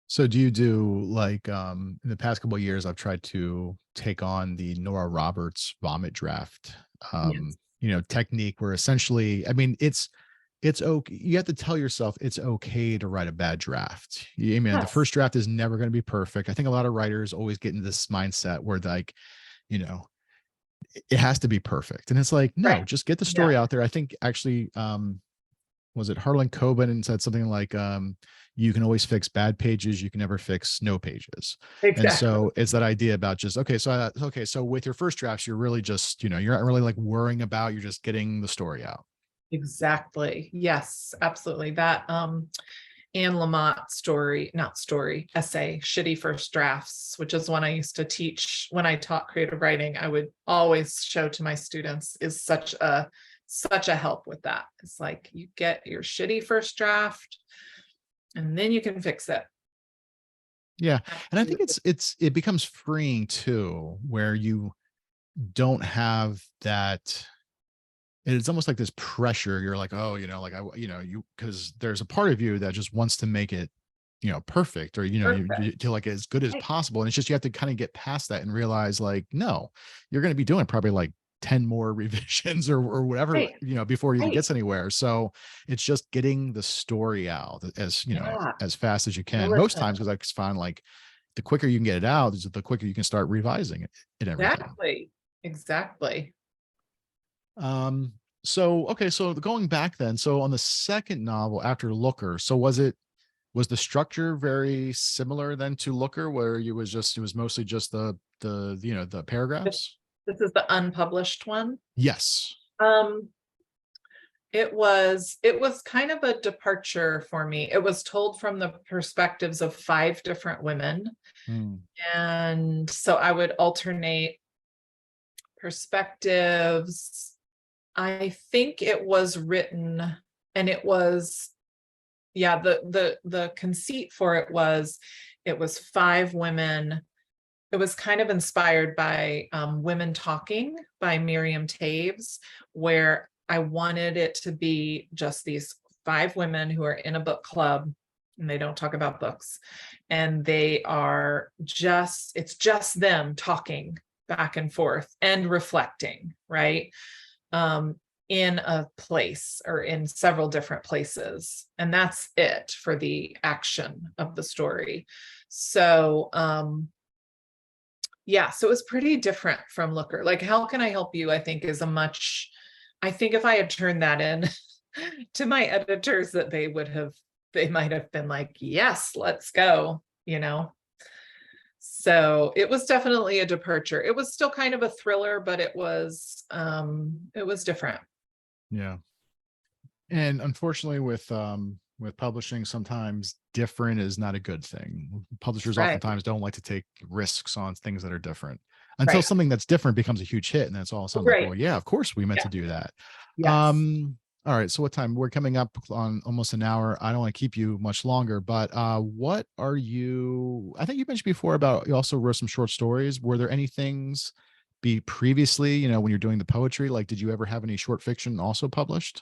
So do you do like, in the past couple of years, I've tried to take on the Nora Roberts vomit draft, Yes. technique, where essentially, I mean, it's okay. You have to tell yourself it's okay to write a bad draft. I mean, the Yes. first draft is never going to be perfect. I think a lot of writers always get into this mindset where like, you know, it has to be perfect. And it's like, no, Right. just get the Yeah. story out there. I think actually, was it Harlan Coben, and said something like, you can always fix bad pages, you can never fix no pages. And Exactly. so it's that idea about just, okay, so with your first drafts, you're really just, you're not really like worrying about, you're just getting the story out. Exactly. Yes, absolutely. That Anne Lamott story, not story, essay, Shitty First Drafts, which is one I used to teach when I taught creative writing. I would always show to my students, is such a help with that. It's like you get your shitty first draft and then you can fix it. Yeah. And I think Absolutely. it becomes freeing too, where you don't have that. It's almost like this pressure. You're like, oh, like because there's a part of you that just wants to make it, perfect, or, Perfect. you to like as good as Right. possible. And it's just, you have to kind of get past that and realize like, no, you're going to be doing probably like 10 more revisions, or whatever, Right. before it even Right. gets anywhere. So it's just getting the story out as, Yeah. as fast as you can most Militant. times. Cause I find like the quicker you can get it out, the quicker you can start revising it and everything. Exactly. Exactly. Um, so okay, so going back then, so on the second novel after Looker, so was Was the structure very similar then to Looker, where it was mostly just the This paragraphs? this is the unpublished one. Yes. Um, it was kind of a departure for me. It was told from the perspectives of five different women. Hmm. And so I would alternate perspectives. I think it was written, and it was, yeah, the conceit for it was five women. It was kind of inspired by Women Talking by Miriam Taves, where I wanted it to be just these five women who are in a book club, and they don't talk about books. And it's just them talking back and forth and reflecting, right? In a place or in several different places. And that's it for the action of the story. So, yeah, so it was pretty different from Looker. Like, How Can I Help You, I think I think if I had turned that in to my editors, that they might have been like, yes, let's go, you know? So it was definitely a departure. It was still kind of a thriller, but it was different. Yeah. And unfortunately with publishing, sometimes different is not a good thing. Publishers Right, oftentimes don't like to take risks on things that are different until right, something that's different becomes a huge hit. And then it's all of a sudden like, right. well, yeah, of course we meant Yeah. to do that. Yes. All right. So what time? We're coming up on almost an hour. I don't want to keep you much longer, but what are you? I think you mentioned before about you also wrote some short stories. Were there any things be previously, when you're doing the poetry, like did you ever have any short fiction also published?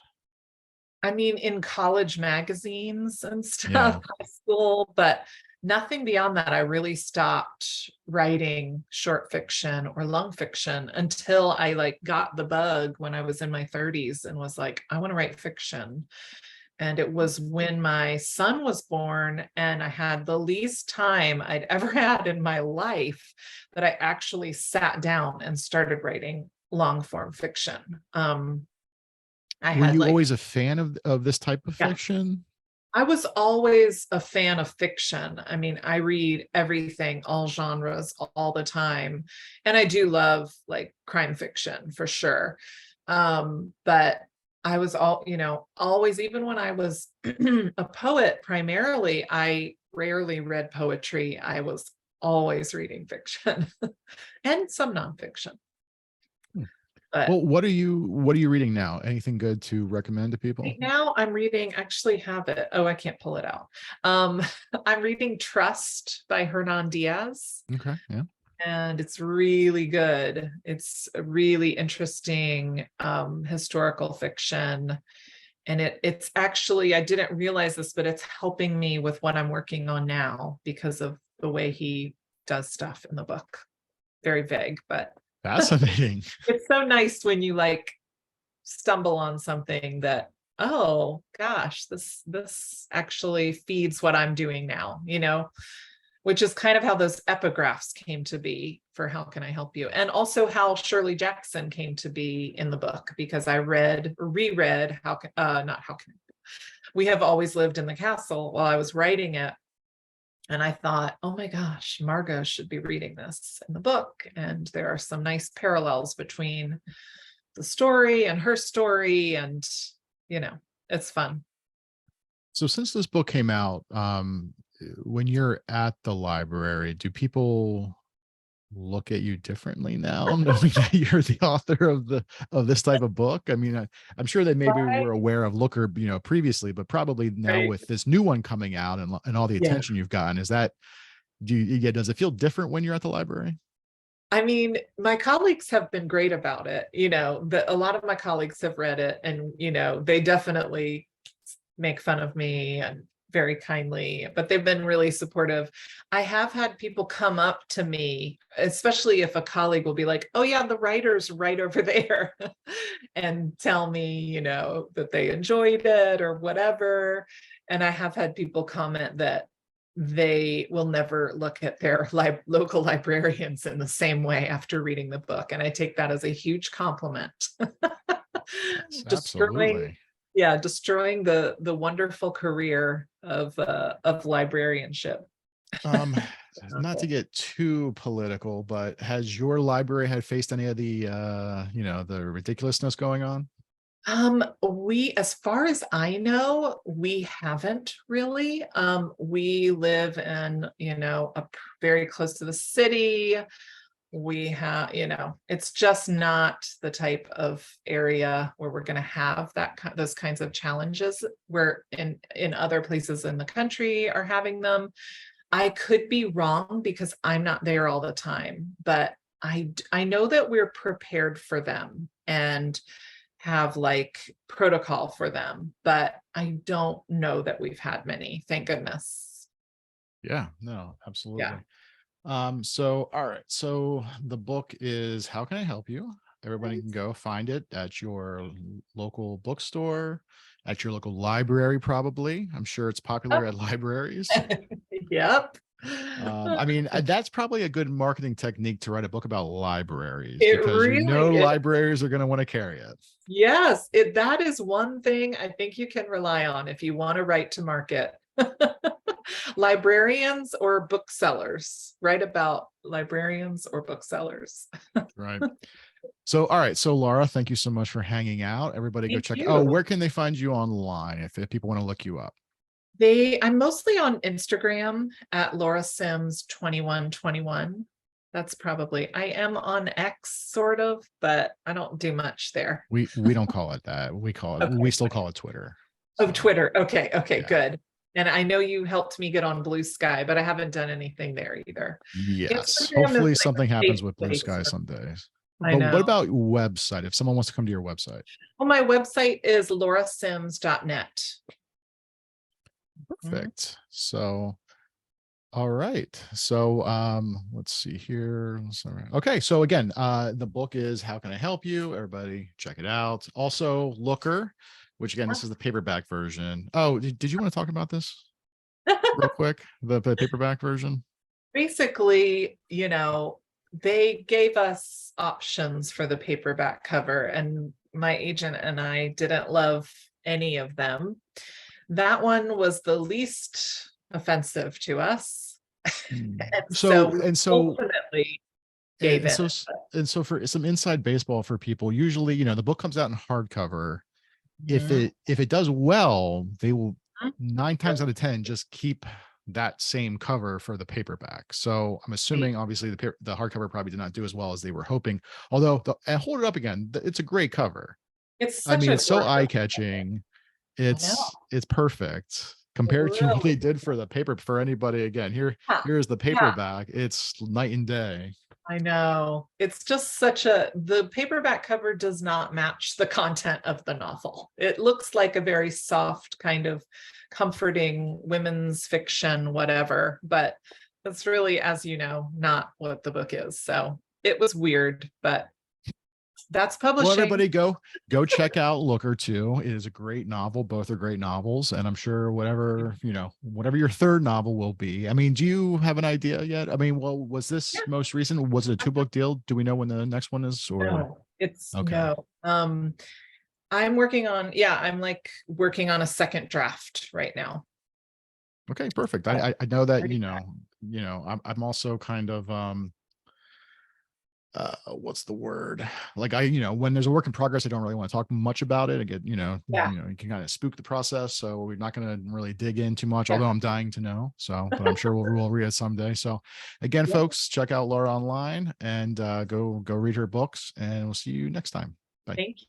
I mean, in college magazines and stuff, Yeah. high school, but nothing beyond that. I really stopped writing short fiction or long fiction until I like got the bug when I was in my 30s and was like, I want to write fiction. And it was when my son was born, and I had the least time I'd ever had in my life that I actually sat down and started writing long form fiction. I Were had you like, always a fan of this type of yeah, fiction? I was always a fan of fiction. I mean, I read everything, all genres, all the time. And I do love like crime fiction for sure. But I was always, even when I was a poet primarily, I rarely read poetry. I was always reading fiction and some nonfiction. Hmm. But Well, what are you reading now? Anything good to recommend to people? right now I'm reading, actually have it. Oh, I can't pull it out. Um, I'm reading Trust by Hernan Diaz, Okay. Yeah. and it's really good. It's a really interesting historical fiction. And it's actually, I didn't realize this, but it's helping me with what I'm working on now because of the way he does stuff in the book. Very vague, but Fascinating. it's so nice when you like stumble on something that, oh gosh, this actually feeds what I'm doing now, which is kind of how those epigraphs came to be for How Can I Help You, and also how Shirley Jackson came to be in the book, because I reread not How Can We Have Always Lived in the Castle while I was writing it. And I thought, oh my gosh, Margot should be reading this in the book. And there are some nice parallels between the story and her story. And, it's fun. So since this book came out, when you're at the library, do people look at you differently now, knowing that you're the author of this type of book? I mean, I'm sure they maybe Right. were aware of Looker, previously, but probably now Right. with this new one coming out and all the Yeah. attention you've gotten, does it feel different when you're at the library? I mean, my colleagues have been great about it. That a lot of my colleagues have read it, and, they definitely make fun of me and very kindly, but they've been really supportive. I have had people come up to me, especially if a colleague will be like, oh yeah, the writer's right over there, and tell me, that they enjoyed it or whatever. And I have had people comment that they will never look at their local librarians in the same way after reading the book. And I take that as a huge compliment. Yes, Just growing absolutely. Yeah, destroying the wonderful career of librarianship. Um, not to get too political, but has your library had faced any of the the ridiculousness going on? As far as I know, we haven't really. We live in, very close to the city. We have, it's just not the type of area where we're going to have those kinds of challenges where in other places in the country are having them. I could be wrong because I'm not there all the time, but I know that we're prepared for them and have like protocol for them, but I don't know that we've had many, thank goodness. Yeah, no, Yeah. absolutely. So all right. So the book is How Can I Help You? Everybody can go find it at your local bookstore, at your local library, probably. I'm sure it's popular at libraries. Yep. I mean, that's probably a good marketing technique to write a book about libraries It because really is. libraries are going to want to carry it. Yes, that is one thing I think you can rely on if you want to write to market. Librarians or booksellers. Write about librarians or booksellers. Right. So, all right. So, Laura, thank you so much for hanging out. Everybody go Thank check. Oh, you. where can they find you online if people want to look you up? I'm mostly on Instagram at Laura Sims 2121. That's probably, I am on X sort of, but I don't do much there. We don't call it that. We Okay. still call it Twitter. Oh, So, Twitter. Okay. Okay. yeah. Good. And I know you helped me get on Blue Sky, but I haven't done anything there either. Yes. Instagram is Hopefully like something a happens safe with Blue place Sky for- some days. I But what know. about website? If someone wants to come to your website? Well, my website is laurasims.net. Mhm. Perfect. So, all right. So, let's see here. Okay. So again, the book is How Can I Help You? Everybody check it out. Also, Looker, which again, this is the paperback version. Oh, did you want to talk about this real quick? The paperback version? Basically, they gave us options for the paperback cover, and my agent and I didn't love any of them. That one was the least offensive to us. Hmm. And so So, we and so, ultimately gave and in. so, and so for some inside baseball for people, usually, the book comes out in hardcover. Mhm. If it does well, they will 9 times out of 10 just keep that same cover for the paperback. So I'm assuming obviously the hardcover probably did not do as well as they were hoping. Although and hold it up again, it's a great cover. It's I such mean, a it's so gorgeous. eye-catching. I know. It's perfect It compared to what really. they did for the paper. For anybody, again, Yeah. here's the Yeah. paperback. It's night and day. I know. It's just the paperback cover does not match the content of the novel. It looks like a very soft kind of comforting women's fiction, whatever, but that's really, as you know, not what the book is. So it was weird, but that's Well, publishing. everybody go check out Looker too. It is a great novel. Both are great novels, and I'm sure whatever your third novel will be. I mean, do you have an idea yet? I mean, well, was this Yeah. most recent? Was it a 2 book deal? Do we know when the next one is? Or No, it's okay, no. I'm like working on a second draft right now. okay, perfect. So, I know that pretty I'm also kind of what's the word, like when there's a work in progress I don't really want to talk much about it. I get yeah. you can kind of spook the process, so we're not going to really dig in too much, Yeah. although I'm dying to know. So but I'm sure we'll read it someday. So again, Yeah. folks, check out Laura online and go read her books, and we'll see you next time. Bye. Thank you.